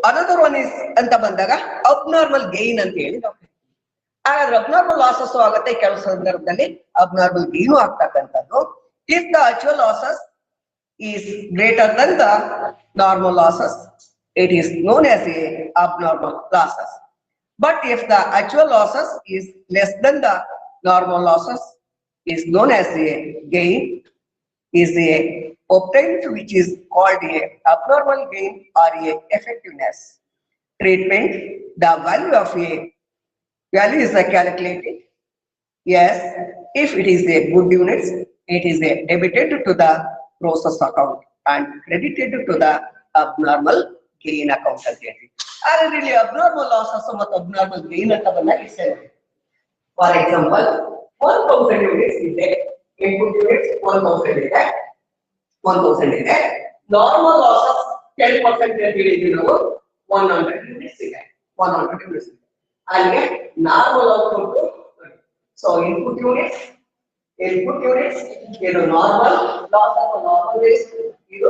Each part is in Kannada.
another one is anta bandaga abnormal gain anta heli ನಾವು ಹಾಗಾದ್ರೆ ಅಬ್ನಾರ್ಮಲ್ ಲಾಸಸ್ ಆಗುತ್ತೆ ಕೆಲವು ಸಂದರ್ಭದಲ್ಲಿ ಅಬ್ನಾರ್ಮಲ್ ಗೇನು ಆಗ್ತಕ್ಕಂಥದ್ದು if the actual losses is greater than the normal losses it is known as a abnormal losses but if the actual losses is less than the normal losses is known as a gain is a obtained which is called a abnormal gain or a effectiveness treatment. The value of a value is calculated. Yes, if it is a good units, it is a debited to the process account and credited to the abnormal gain account. Really abnormal losses ಮತ್ತು abnormal gain ಅಂತ ಬಂದಾಗ for example 1000 units ಇದೆ, input units 1000 ಇದೆ, 1000 ಇದೆ, normal losses 10% ಅಂತ ಹೇಳಿದ್ವಿ ನಾವು 100 units ಇದೆ, 100 units ಇದೆ. ಅಲ್ಲಿಗೆ normal output so input units ಇದು normal loss ಅಥವಾ normal waste ಇದು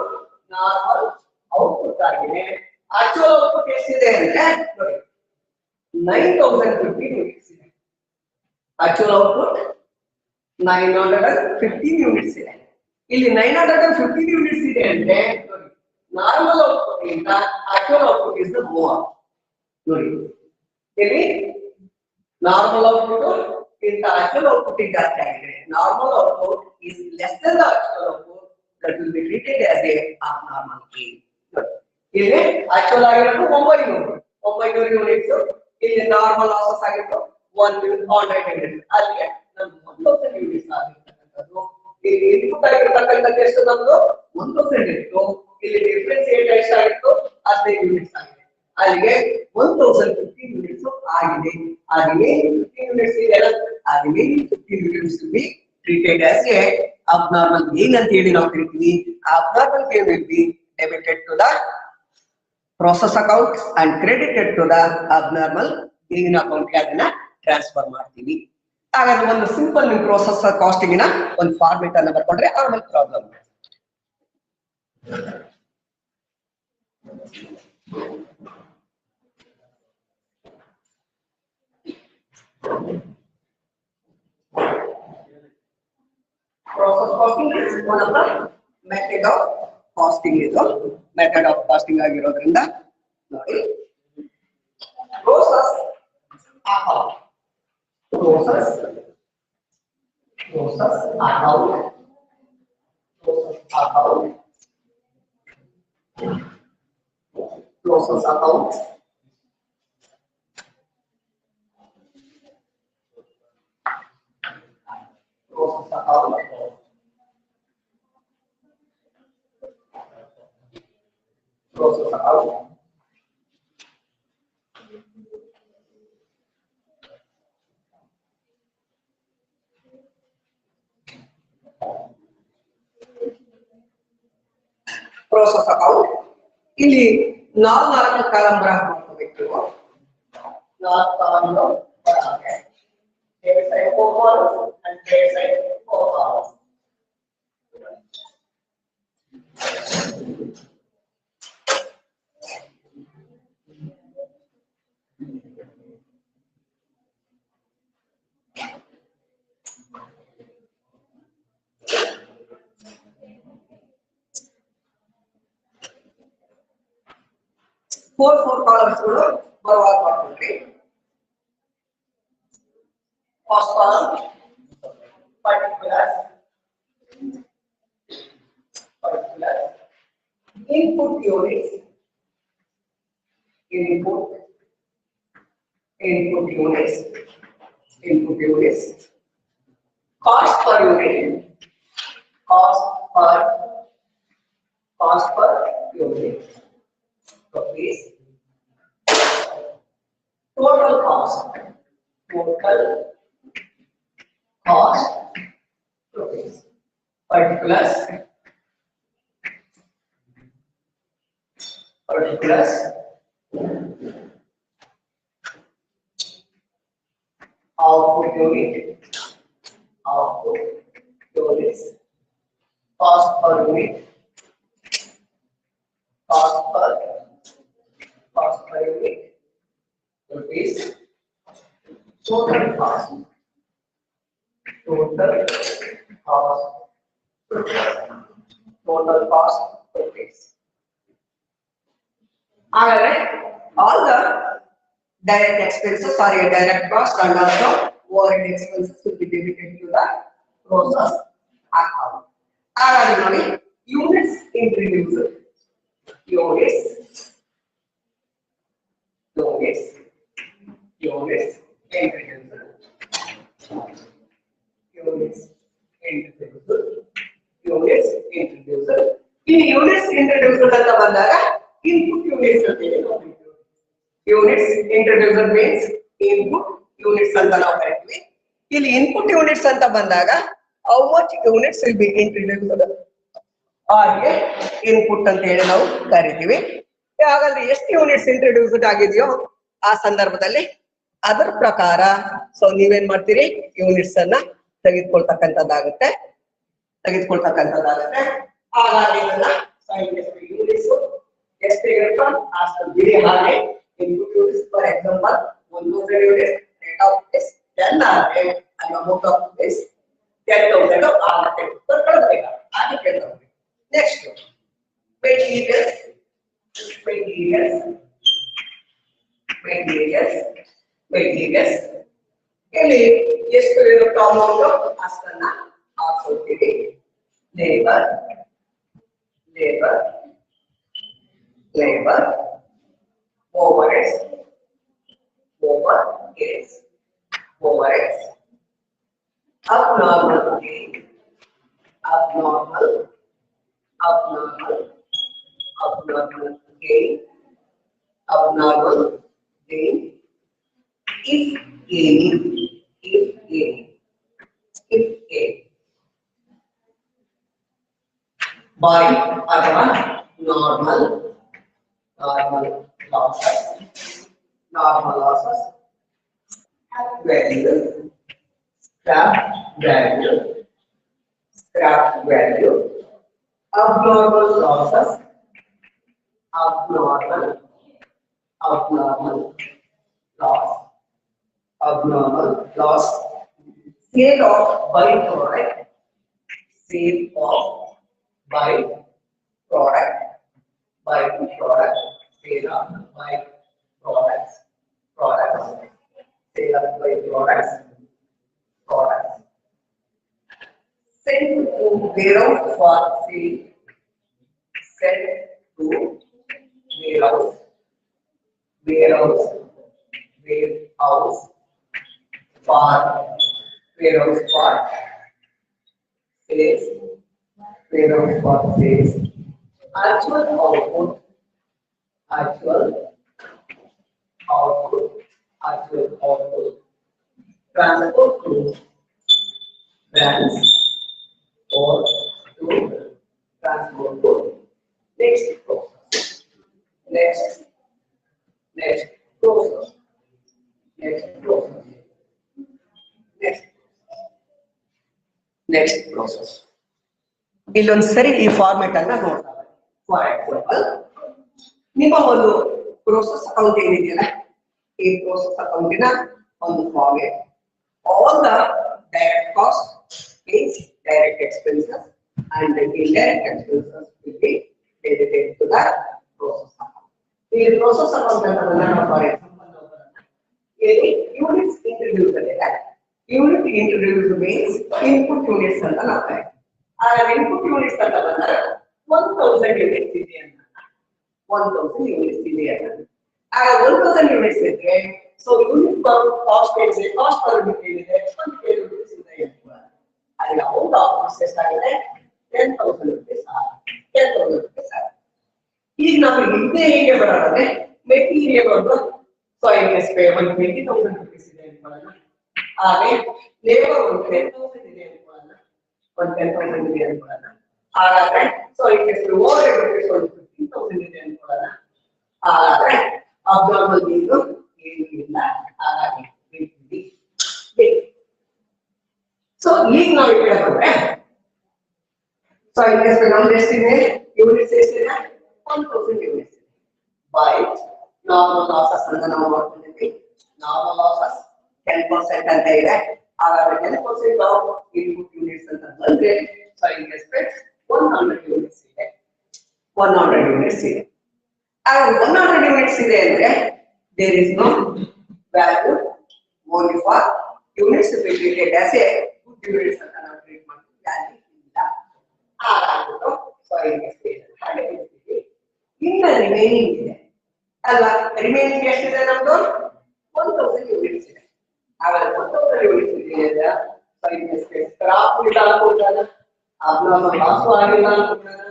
normal output ಆಗಿದೆ. actual output ಎಷ್ಟಿದೆ ಅಂದ್ರೆ ನೋಡಿ 9015 units ಇದೆ. actual output 915 units ಇದೆ. ಇಲ್ಲಿ 915 units ಇದೆ ಅಂದ್ರೆ ನೋಡಿ normal output ಗಿಂತ actual output is the more. ನೋಡಿ ಇಲ್ಲಿ normal output ಗಿಂತ actual output ಜಾಸ್ತಿ ಆಗಿದೆ. normal output is less than the actual output that will be treated as a abnormal gain. ಇಲ್ಲಿ actual ಆಗಿರೋದು 900 units, ಇಲ್ಲಿ normal losses ಆಗಿರೋದು 100 units. ಅಲ್ಲಿಗೆ ನಮ್ಗೆ 1000 units ಆಗಿರ್ತಕ್ಕಂಥದ್ದು. ಇಲ್ಲಿ ಇನ್ಪುಟ್ ಆಗಿರ್ತಕ್ಕಂಥದ್ದು ಎಷ್ಟು ನಮ್ದು 1000 ಇತ್ತು, ಇಲ್ಲಿ ಡಿಫರೆನ್ಸ್ ಎಷ್ಟಾಗಿತ್ತು 15 units ಆಗಿದೆ. ಅಲ್ಲಿಗೆ 1015 units ಆಗಿದೆ. ಅಲ್ಲಿಗೆ 15 units ಇದೆ, ಅಲ್ಲಿಗೆ 15 units to be treated as a abnormal gain ಅಂತ ಹೇಳಿ ನಾವು ಕರಿತೀವಿ. abnormal gain will be debited to the process account and credited to the abnormal gain account ಗೆ ಅದನ್ನ ಟ್ರಾನ್ಸ್ಫರ್ ಮಾಡ್ತೀವಿ. ಹಾಗಾದ್ರೆ ಒಂದು ಸಿಂಪಲ್ ನಿಮ್ಮ ಪ್ರೋಸೆಸ್ ಕಾಸ್ಟಿಂಗ್ ನ ಒಂದು ಫಾರ್ಮೆಟ್ ಅನ್ನು ಬರ್ಕೊಂಡ್ರೆ ಆಮೇಲೆ problem. Process costing is one of the method of costing ಇದು method of costing ಆಗಿರೋದ್ರಿಂದ ನೋಡಿ process account process account ಇಲ್ಲಿ 4 ಕಾಲಂ ಬರಬೇಕು. 4 ಕಾಲಂ ಬರಬೇಕು. debit side 4 columns and credit side 4 columns. four columns ಬರುವಾಗ ಮಾಡ್ತೀವಿ. First column particulars input units cost per unit rupees total cost rupees particulars output units cost per unit total cost total cost per case. All the direct expenses or direct cost and also overhead expenses will be debited to the process account. Units introduced. Units introduced. In units introduced ಅಂತ ಬಂದಾಗ input units ಅಂತ ಹೇಳಿ ನಾವು ಕರೀತೀವಿ. Units introduced means input units ಅಂತ ನಾವು ಕರೀತೀವಿ. ಇಲ್ಲಿ input units ಅಂತ ಬಂದಾಗ how much units will be introduced ಆಗಿ ಇನ್ಪುಟ್ ಅಂತ ಹೇಳಿ ನಾವು ಕರಿತೀವಿ. ಹಾಗಾದ್ರೆ ಎಷ್ಟು ಯೂನಿಟ್ಸ್ ಇಂಟ್ರೊಡ್ಯೂಸ್ಡ್ ಆಗಿದೆಯೋ ಆ ಸಂದರ್ಭದಲ್ಲಿ ಅದರ ಪ್ರಕಾರ ಸೊ ನೀವೇನ್ ಮಾಡ್ತೀರಿ ಯೂನಿಟ್ಸ್ ಅನ್ನ ತೆಗೆದುಕೊಳ್ತಕ್ಕಂಥದ್ದಾಗುತ್ತೆ. ಹಾಗಾಗಿ ಯೂನಿಟ್ಸ್ ಎಷ್ಟು ಇರುತ್ತೆ ಅಷ್ಟು ಬಿಡಿ ಹಾಗೆ input units for example 1000 units rate of this 10 ಆದ್ರೆ ಅಲ್ಲಿ ಅಮೌಂಟ್ ಆಫ್ ದಿಸ್ 10,000 ಆಗುತ್ತೆ. ಹಾಗೆ ಕೇಳ್ತಾರೆ. Next, materials. ಇಲ್ಲಿ ಎಷ್ಟು ಇರುತ್ತೆ ಅಮೌಂಟ್ ಅಷ್ಟನ್ನ ಹಾಕ್ಕೊಳ್ತೀವಿ. Labour overheads abnormal gain if any by ಅಥವಾ normal losses value scrap value abnormal losses abnormal loss sale of byproduct sale of byproduct sale of byproducts sale of byproducts products sent to warehouse for sale sent to warehouse for sales actual output transport to brands or to transport to next process. ಇಲ್ಲೊಂದು ಸರಿ ಈ ಫಾರ್ಮೆಟ್ ಅನ್ನ ನೋಡ್ತಾ ಬನ್ನಿ. ಫಾರ್ ಎಕ್ಸಾಂಪಲ್ ನಿಮ್ಮ ಒಂದು ಪ್ರೋಸೆಸ್ ಅಕೌಂಟ್ ಏನಿದೆಯಲ್ಲ ಈ ಪ್ರೋಸೆಸ್ ಅಕೌಂಟಿನ ಒಂದು format all the direct costs means direct expenses and the indirect expenses will be debited to the process account. The process account for example units introduced unit introduced means input units ಅಂತ ನಾವು ಕರೀತೀವಿ. ಆ input units ಅಂತ ಬಂದಾಗ 1000 units ಇದೆ ಅಂತ 1000 units ಇದೆ ಅಂತ ಆ 1000 units ಇದ್ರೆ so unit per cost is cost per unit ಇದೆ units ಇದೆ ಅಂತ ಅಲ್ಲಿ amount of process ಆಗಿದೆ 10,000 rupees 10,000 rupees ಈಗ ನಾವು ಇದೇ ಹೇಗೆ ಬರೋದಂದ್ರೆ ಮೆಟೀರಿಯಲ್ ಒಂದು so invest payable 20,000 rupees ಇದೆ ಅಂತ ಹಾಗೆ ಲೇಬರ್ ಒಂದು 10,000 ಇದೆ ಅಂತ ಒಂದು 10,000 ಇದೆ ಅಂತ ಹಾಗಾದ್ರೆ so invest overhead rupees ಒಂದು 15,000 ಇದೆ ಅಂತ ಹಾಗಾದ್ರೆ abnormal ಇದು ಏನು ಇಲ್ಲ ಹಾಗಾಗಿ ಸೊ ಈಗ ನಾವು ಈ ಕಡೆ ಬಂದ್ರೆ ಸೊ invest ನಮ್ದು ಎಷ್ಟಿದೆ ಯೂನಿಟ್ಸ್ ಎಷ್ಟಿದೆ 1000 ಯೂನಿಟ್ಸ್ ಬೈ ನಾರ್ಮಲ್ ಲಾಸಸ್ ಅಂತ ನಾವು ಮಾಡ್ಕೊಂಡಿದ್ವಿ ನಾರ್ಮಲ್ ಲಾಸಸ್ 10% ಅಂತ ಇದೆ. ಹಾಗಾದ್ರೆ 10% ಆಫ್ ಇನ್ಪುಟ್ ಯೂನಿಟ್ಸ್ ಅಂತ ಬಂದ್ರೆ ಸಾಯಿಲ್ ರೆಸ್ಪೆಕ್ಟ್ 100 ಯೂನಿಟ್ಸ್ ಇದೆ. 100 ಯೂನಿಟ್ಸ್ ಇದೆ. ಹಾಗಾದ್ರೆ 100 ಯೂನಿಟ್ಸ್ ಇದೆ ಅಂದ್ರೆ there is no value only for units be treated as a good units ಅಂತ ನಾವು ಟ್ರೀಟ್ ಮಾಡ್ತೀವಿ. ವ್ಯಾಲ್ಯೂ ಇಲ್ಲ. ಹಾಗಾಗ್ಬಿಟ್ಟು ಸಾಯಿಲ್ ರೆಸ್ಪೆಕ್ಟ್ ಹಾಗೆ ಇರ್ತೀವಿ. ಇನ್ನ ರಿಮೈನಿಂಗ್ ಇದೆ ಅಲ್ವಾ? ರಿಮೈನಿಂಗ್ ಎಷ್ಟಿದೆ ನಮ್ದು? 1000 ಯೂನಿಟ್ಸ್ ಇದೆ. ಹಾಗಾದ್ರೆ 1000 ಯೂನಿಟ್ಸ್ ಇದೆ ಸಾಯಿಲ್ ರೆಸ್ಪೆಕ್ಟ್ ಕ್ರಾಪ್ ಇಲ್ಲ ಅನ್ಕೊಂಡಾಗ ಅಬ್ನಾರ್ಮಲ್ ಲಾಸ್ ಆಗಿಲ್ಲ ಅನ್ಕೊಂಡಾಗ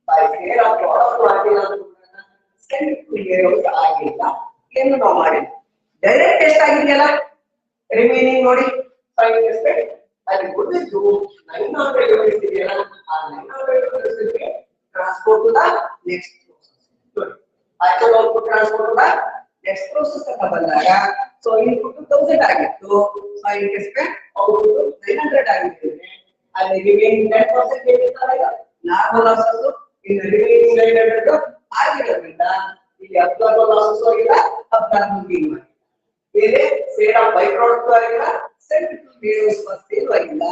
ಬೈ ಸೇಲ್ ಆಫ್ ಪ್ರಾಡಕ್ಟ್ ಆಗಿಲ್ಲ ಅನ್ಕೊಂಡಾಗ ಸೆಂಟ್ ಆಗಿಲ್ಲ ಏನು ನಾವು ಮಾಡಿ ಡೈರೆಕ್ಟ್ ಟೆಸ್ಟ್ ಆಗಿದೆಯಲ್ಲ ರಿಮೈನಿಂಗ್ ನೋಡಿ ಸಾಯಿಲ್ ರೆಸ್ಪೆಕ್ಟ್ ಅಲ್ಲಿ ಗೊತ್ತಿದ್ದು 900 ಯೂನಿಟ್ಸ್ ಇದೆಯಲ್ಲ ಆ 900 units transport to the next process. Actual output transport to the next process ಅಂತ ಬಂದಾಗ ಸೊ ಇನ್ಪುಟ್ 1000 ಆಗಿತ್ತು, ಸಾಯಿಲ್ ರೆಸ್ಪೆಕ್ಟ್ ಔಟ್ಪುಟ್ 900 ಆಗಿತ್ತು. ಅಲ್ಲಿ ರಿಮೈನಿಂಗ್ 10% ಏನಿದೆ ನಾರ್ಮಲ್ ಲಾಸಸ್ ಇನ್ ರಿಮೈನಿಂಗ್ 900 ಆಗಿರೋದ್ರಿಂದ ಇಲ್ಲಿ ಅಬ್ನಾರ್ಮಲ್ ಲಾಸಸ್ ಆಗಿಲ್ಲ, ಅಬ್ನಾರ್ಮಲ್ ಗೇನ್ ಆಗಿಲ್ಲ. ಬೇರೆ ಸೇಲ್ ಆಫ್ ಬೈ ಪ್ರಾಡಕ್ಟ್ ಆಗಿಲ್ಲ, sent to various for sale ಆಗಿಲ್ಲ.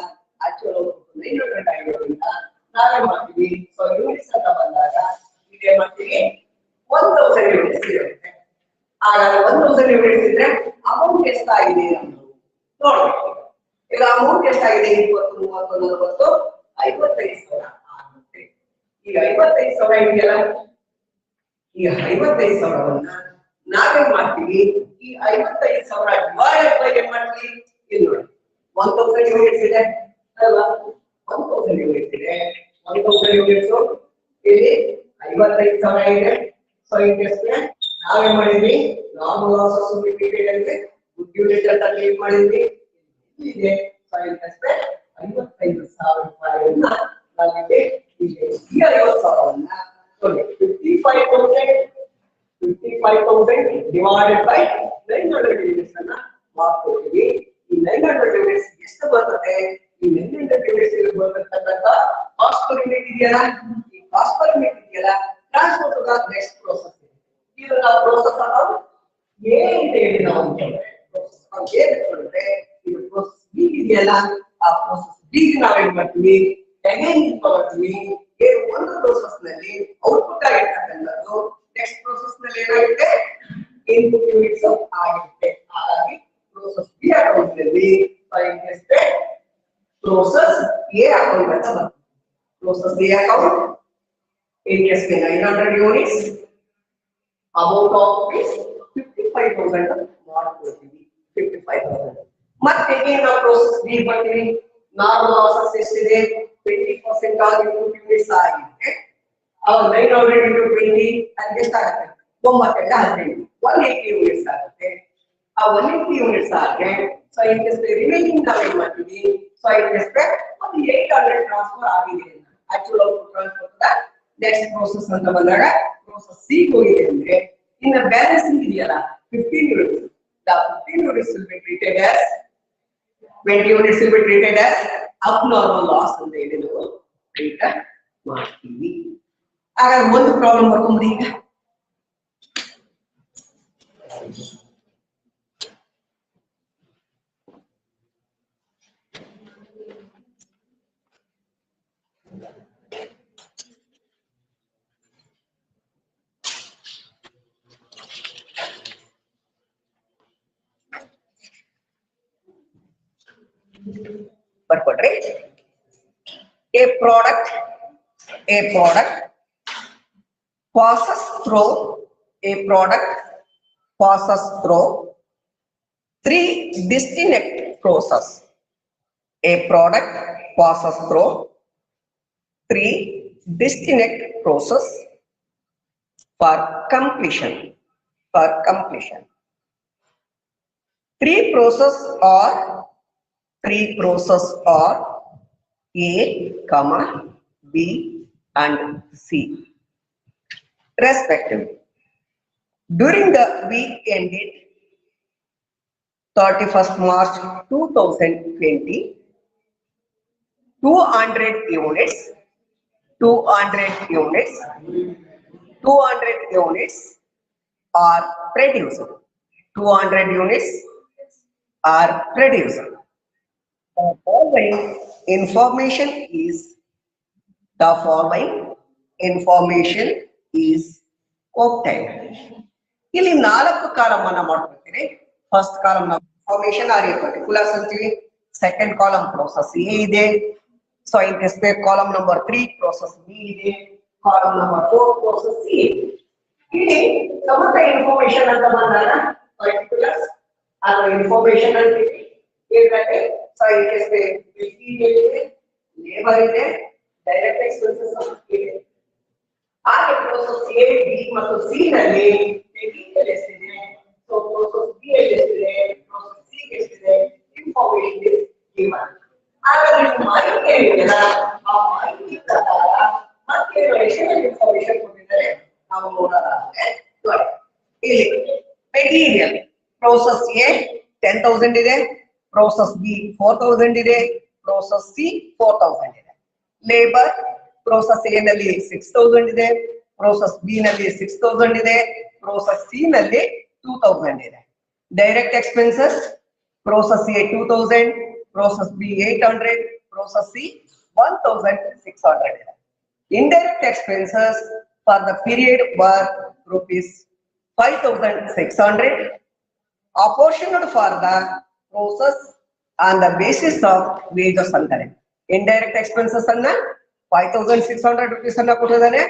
ಆಕ್ಚುಯಲ್ ಔಟ್ಪುಟ್ 900 ಆಗಿರೋದ್ರಿಂದ ನಾವೇ ಮಾಡ್ತೀವಿ ಸೊ ಯೂನಿಟ್ಸ್ ಅಂತ ಬಂದಾಗ ಇದೇ ಮಾಡ್ತೀವಿ 1000 ಯೂನಿಟ್ಸ್ ಇರುತ್ತೆ. ಹಾಗಾದ್ರೆ 1000 ಯೂನಿಟ್ಸ್ ಇದ್ರೆ ಅಮೌಂಟ್ ಎಷ್ಟಾಗಿದೆ ಅನ್ನೋದು ನೋಡ್ಬೇಕು. ಈಗ ಅಮೌಂಟ್ ಎಷ್ಟಾಗಿದೆ? 20, 30, 40, 55,000 ಆಗುತ್ತೆ. ಈಗ 55,000 ಇದೆಯಲ್ಲ, ಈ 55,000ವನ್ನ ನಾವೇನ್ ಮಾಡ್ತೀವಿ? ಈ 55,000 ಡಿವೈಡೆಡ್ ಬೈ ಏನ್ ಮಾಡ್ತೀವಿ? ಇಲ್ಲಿ ನೋಡಿ 1000 ಯೂನಿಟ್ಸ್ ಇದೆ ಅಲ್ವಾ? 1000 ಯೂನಿಟ್ಸ್ ಇದೆ. 1000 ಯೂನಿಟ್ಸ್ ಇಲ್ಲಿ 55,000 ಇದೆ. ಸೊ ಇದಕ್ಕೆ ನಾವೇನ್ ಮಾಡಿದ್ವಿ? ನಾರ್ಮಲ್ ಲಾಸಸ್ ಟ್ರೀಟೆಡ್ ಅಂದ್ರೆ ಗುಡ್ ಯೂನಿಟ್ ಅಂತ ಟ್ರೀಟ್ ಮಾಡಿದ್ವಿ. ಇದೆ ಸಾಯಿಲ್ ರೆಸ್ಪೆಕ್ಟ್ 55,000 ರೂಪಾಯಿಯನ್ನ ನಾವಿಲ್ಲಿ ಇದೆ. ಈ 50,000ವನ್ನ ನೋಡಿ 55,000 ಡಿವೈಡೆಡ್ ಬೈ 900 ಯೂನಿಟ್ಸ್ ಅನ್ನ ಮಾಡ್ಕೊಳ್ತೀವಿ. ಈ 900 ಯೂನಿಟ್ಸ್ ಎಷ್ಟು ಬರ್ತದೆ? ಈ 900 ಯೂನಿಟ್ಸ್ ಬರ್ತಕ್ಕಂಥ ಕಾಸ್ಟ್ ಪರ್ ಯೂನಿಟ್ ಇದೆಯಲ್ಲ, ಈ ಕಾಸ್ಟ್ ಪರ್ ಯೂನಿಟ್ ಇದೆಯಲ್ಲ transport to the next process. ಇದು ನಾವು ಪ್ರೋಸೆಸ್ ಅನ್ನು ಎ ಅಂತ ಹೇಳಿ ನಾವು ಅಂದ್ಕೊಂಡ್ರೆ ಪ್ರೋಸೆಸ್ ನಾವು ಎ ಅಂದ್ಕೊಂಡ್ರೆ ಇದು ಪ್ರೋಸೆಸ್ ಬಿ ಇದೆಯಲ್ಲ, ಆ ಪ್ರೋಸೆಸ್ ಬಿ ನಾವೇನ್ ಮಾಡ್ತೀವಿ? ಅಗೈನ್ ತಗೊಳ್ತೀವಿ. ಎ ಒಂದು ಪ್ರೋಸೆಸ್ ನಲ್ಲಿ ಔಟ್ಪುಟ್ ಆಗಿರ್ತಕ್ಕಂಥದ್ದು ನೆಕ್ಸ್ಟ್ ಪ್ರೋಸೆಸ್ ನಲ್ಲಿ ಏನಾಗುತ್ತೆ? ಇನ್ಪುಟ್ ಯೂನಿಟ್ಸ್ ಆಗುತ್ತೆ. ಹಾಗಾಗಿ ಪ್ರೋಸೆಸ್ ಬಿ ಅಕೌಂಟ್ ನಲ್ಲಿ soil respect process A account ಅಂತ ಬರ್ತದೆ. Process A account ATS 900 units amount of is 55,000 ಮಾಡ್ಕೊಳ್ತೀವಿ. 55,000 ಮತ್ತೆ ನಾವು ಪ್ರೋಸೆಸ್ ಬಿ ಬರ್ತೀವಿ. ನಾರ್ಮಲ್ ಲಾಸಸ್ ಎಷ್ಟಿದೆ? 20% ಆಗಿ ಇನ್ಪುಟ್ ಯೂನಿಟ್ಸ್ ಆಗಿದೆ. ಅವಾಗ 900 into 20 ಅದಕ್ಕೆ ಎಷ್ಟಾಗುತ್ತೆ? 9 180 ಯೂನಿಟ್ಸ್ ಆಗುತ್ತೆ. ಆ 180 ಯೂನಿಟ್ಸ್ ಆದ್ರೆ ಸಾಯಿಲ್ ರೆಸ್ಪೆಕ್ಟ್ ರಿಮೈನಿಂಗ್ ನಾವೇನ್ ಮಾಡ್ತೀವಿ? ಸಾಯಿಲ್ ರೆಸ್ಪೆಕ್ಟ್ ಒಂದು 800 ಟ್ರಾನ್ಸ್ಫರ್ ಆಗಿದೆ. Actual output transfer next process ಅಂತ ಬಂದಾಗ ಪ್ರೋಸೆಸ್ ಸಿ ಹೋಗಿದೆ ಅಂದ್ರೆ ಇನ್ನ ಬ್ಯಾಲೆನ್ಸಿಂಗ್ ಇದೆಯಲ್ಲ 15 units. The 15 units will be treated as 20 units will be treated as abnormal loss ಅಂತ ಹೇಳಿ ನಾವು ಟ್ರೀಟ್ ಮಾಡ್ತೀವಿ. ಹಾಗಾದ್ರೆ ಒಂದು ಪ್ರಾಬ್ಲಮ್ ಬರ್ಕೊಂಡ್ಬಿಡಿ. ಈಗ ಬರ್ಕೊಡ್ರಿ. A product passes through three distinct process. A product passes through three distinct process for completion. Three process are A, B and C respectively. During the week ended 31st March 2020, 200 units are produced. 200 units are produced. The following information is obtained. ಇಲ್ಲಿ 4 ಕಾಲಮ್ ಅನ್ನ ಮಾಡ್ಕೊಳ್ತೀವಿ. ಫಸ್ಟ್ ಕಾಲಮ್ ನಾವು ಇನ್ಫಾರ್ಮೇಶನ್ ಆರ್ ಎ ಪರ್ಟಿಕ್ಯುಲರ್ಸ್ ಅಂತೀವಿ. ಸೆಕೆಂಡ್ ಕಾಲಮ್ ಪ್ರೋಸೆಸ್ ಎ ಇದೆ. So in space column number 3 process B ಇದೆ. ಕಾಲಮ್ ನಂಬರ್ 4 ಪ್ರೋಸೆಸ್ ಸಿ ಇದೆ. ಇಲ್ಲಿ ಸಮಗ್ರ ಇನ್ಫಾರ್ಮೇಶನ್ ಅಂತ ಬಂದಾಗ ಪರ್ಟಿಕ್ಯುಲರ್ಸ್ ಅಥವಾ ಇನ್ಫಾರ್ಮೇಶನ್ ಅಂತೀವಿ. ಇದರಲ್ಲಿ ಸೊ ಇನ್ ಸ್ಪೇಸ್ ಇದೆ, ಲೇಬರ್ ಇದೆ, ಡೈರೆಕ್ಟ್ ಎಕ್ಸ್ಪೆನ್ಸಸ್ ಇದೆ. ಹಾಗೆ ಪ್ರೋಸೆಸ್ ಎ ಬಿ ಮತ್ತು ಸಿ ನಲ್ಲಿ ಮೆಟೀರಿಯಲ್ ಎಷ್ಟಿದೆ, ಸೊ ಪ್ರೋಸೆಸ್ ಬಿ ಯಲ್ಲಿ ಎಷ್ಟಿದೆ, ಪ್ರೋಸೆಸ್ ಸಿ ಎಷ್ಟಿದೆ, ಇನ್ಫಾರ್ಮೇಶನ್ ಇಸ್ ಗಿವನ್. ಹಾಗಾದ್ರೆ ನೀವು ಮಾಹಿತಿ ಹೇಳಿದ್ರೆ ಆ ಮಾಹಿತಿ ಪ್ರಕಾರ ಮತ್ತೆ ಅಡಿಷನಲ್ ಇನ್ಫಾರ್ಮೇಶನ್ ಕೊಟ್ಟಿದ್ದಾರೆ ನಾವು ನೋಡೋದಾದ್ರೆ ನೋಡಿ ಇಲ್ಲಿ ಮೆಟೀರಿಯಲ್ ಪ್ರೋಸೆಸ್ ಎ 10,000 ಇದೆ, ಪ್ರೋಸೆಸ್ ಬಿ 4,000 ಇದೆ, ಪ್ರೋಸೆಸ್ ಸಿ 4,000 ಇದೆ. ಲೇಬರ್ ಪ್ರೋಸೆಸ್ ಎ ನಲ್ಲಿ 6,000 ಇದೆ, ಪ್ರೋಸೆಸ್ ಬಿ ನಲ್ಲಿ 6,000 ಇದೆ, ಪ್ರೋಸೆಸ್ ಸಿ ನಲ್ಲಿ 2,000 ಇದೆ. Direct expenses process A 2,000, process B 800, process C 1,600 ಇದೆ. Indirect expenses for the period var rupees 5,600 apportioned for the process on the basis of wages ಅಂತಾರೆ. ಇಂಡೈರೆಕ್ಟ್ ಎಕ್ಸ್ಪೆನ್ಸಸ್ ಅನ್ನ 5,600 rupees ಅನ್ನ ಕೊಟ್ಟಿದ್ದಾನೆ.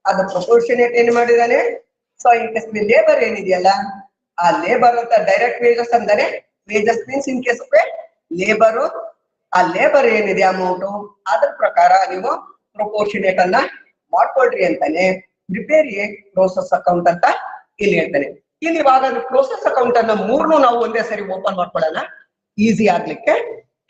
ಅದು ಪ್ರಪೋರ್ಷನೇಟ್ ಏನ್ ಮಾಡಿದಾನೆ. ಸೊ ಇನ್ ಕೇಸ್ ಲೇಬರ್ ಏನಿದೆಯಲ್ಲ ಆ ಲೇಬರ್ ಅಂತ ಡೈರೆಕ್ಟ್ ವೇಜಸ್ ಅಂದರೆ wages means in case labour ಆ ಲೇಬರ್ ಏನಿದೆ ಅಮೌಂಟ್ ಅದ್ರ ಪ್ರಕಾರ ನೀವು ಪ್ರಪೋರ್ಷನೇಟ್ ಅನ್ನ ಮಾಡ್ಕೊಳ್ರಿ ಅಂತಾನೆ. ಪ್ರಿಪೇರ್ ಎ ಪ್ರೋಸೆಸ್ ಅಕೌಂಟ್ ಅಂತ ಇಲ್ಲಿ ಹೇಳ್ತಾನೆ. ಇಲ್ಲಿ ಇವಾಗ ಪ್ರೋಸೆಸ್ ಅಕೌಂಟ್ ಅನ್ನ ಮೂರ್ನು ನಾವು ಒಂದೇ ಸರಿ ಓಪನ್ ಮಾಡ್ಕೊಳ್ಳೋಣ ಈಸಿ ಆಗ್ಲಿಕ್ಕೆ.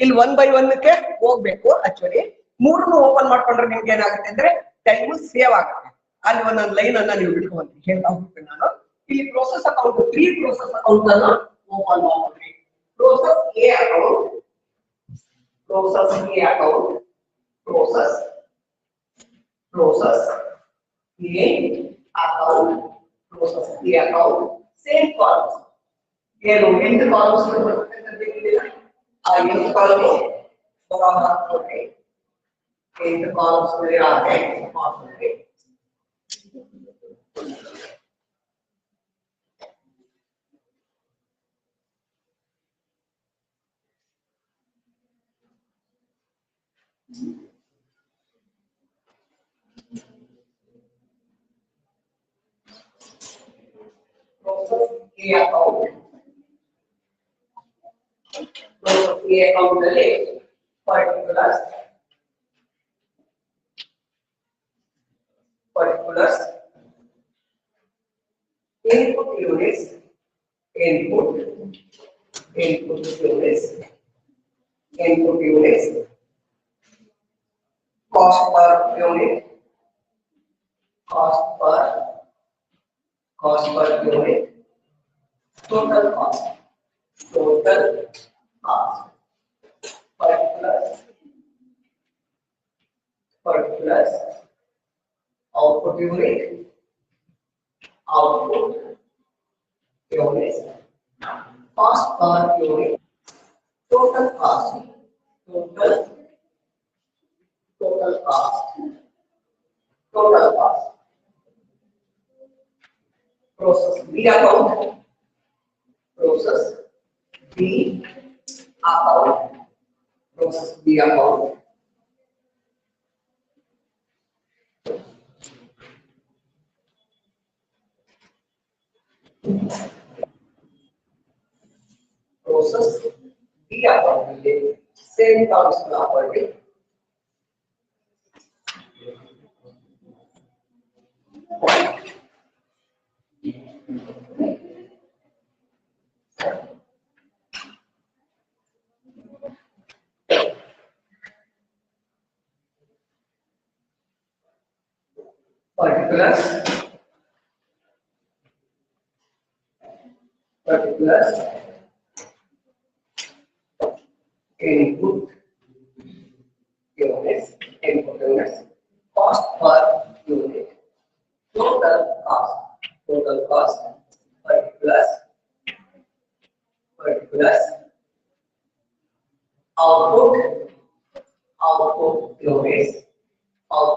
ಇಲ್ಲಿ 1 by 1 ಕ್ಕೆ ಹೋಗ್ಬೇಕು. ಆಕ್ಚುಲಿ ಮೂರನ್ನು ಓಪನ್ ಮಾಡ್ಕೊಂಡ್ರೆ ನಿಮ್ಗೆ ಏನಾಗುತ್ತೆ ಅಂದ್ರೆ ಟೈಮ್ ಸೇವ್ ಆಗುತ್ತೆ. ಅಲ್ಲಿ ಒಂದೊಂದು ಲೈನ್ ಅನ್ನ ನೀವು ಬಿಟ್ಕೊಂಡು ಹೇಳ್ತಾ ಹೋಗ್ತೀನಿ ನಾನು. ಇಲ್ಲಿ ಪ್ರೋಸೆಸ್ ಅಕೌಂಟ್ 3 ಪ್ರೋಸೆಸ್ ಅಕೌಂಟ್ ಅನ್ನು ಓಪನ್ ಮಾಡ್ಕೊಂಡ್ರಿ. Process A account, process A account, process A account, process A account, same columns. ಏನು 8 ಕಾಲಮ್ಸ್ ಬರುತ್ತೆ ಅಂತ ಹೇಳಿಲ್ಲ. ಆ 8 ಕಾಲಮ್ ಬರೋಣ. 8 columns clear are possible. Process A account. Process A account ನಲ್ಲಿ particulars input units, input units, cost per unit, total cost, particulars, output unit, cost per unit, total cost, process B account, process B account, process B account with same terms property. Particulars input units, cost per unit, total cost, particulars, output units, cost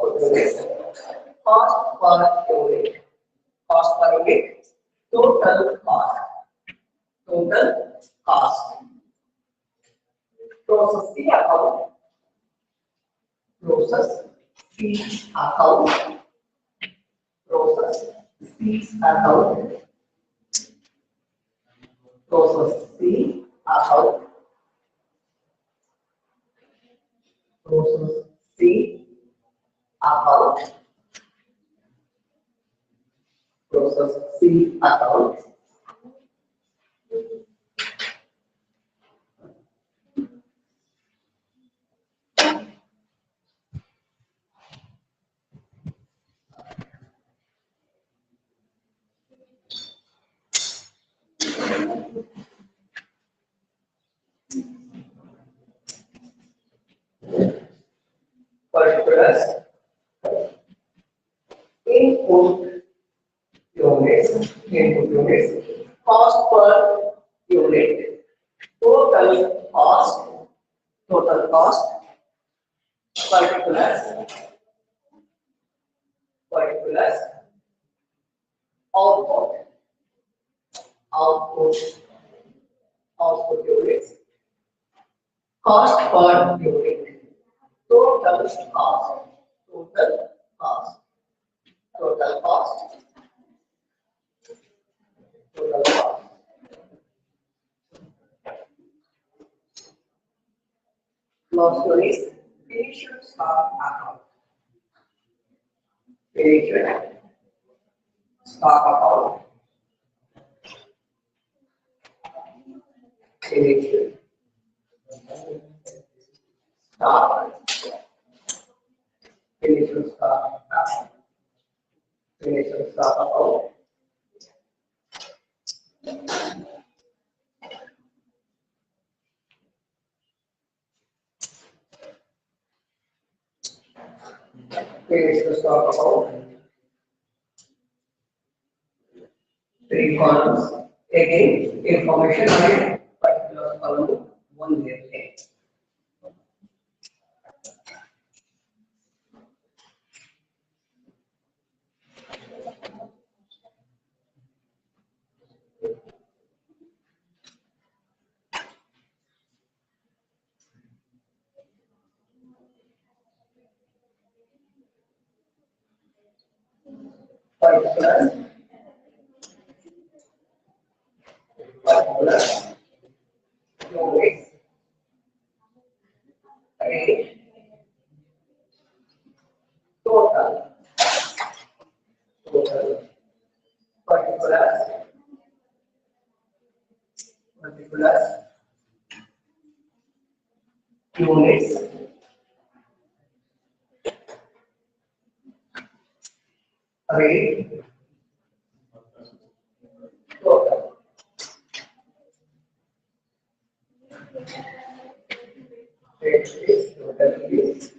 per unit, total cost, process C account, process C account, process C account, process C account, process C account, process C account, particulars, input units, cost per unit, total cost, particulars, output, output, units, cost per unit, total cost, total cost, total cost. Last one is finished stock account. Finished stock account. Finished stock. Finished stock account. Finished stock account. Finished stock account. 3 columns. Again, information on a particular column, 1 year. Particulars, units, rate, total, particulars, units, rate, total. Rate is total is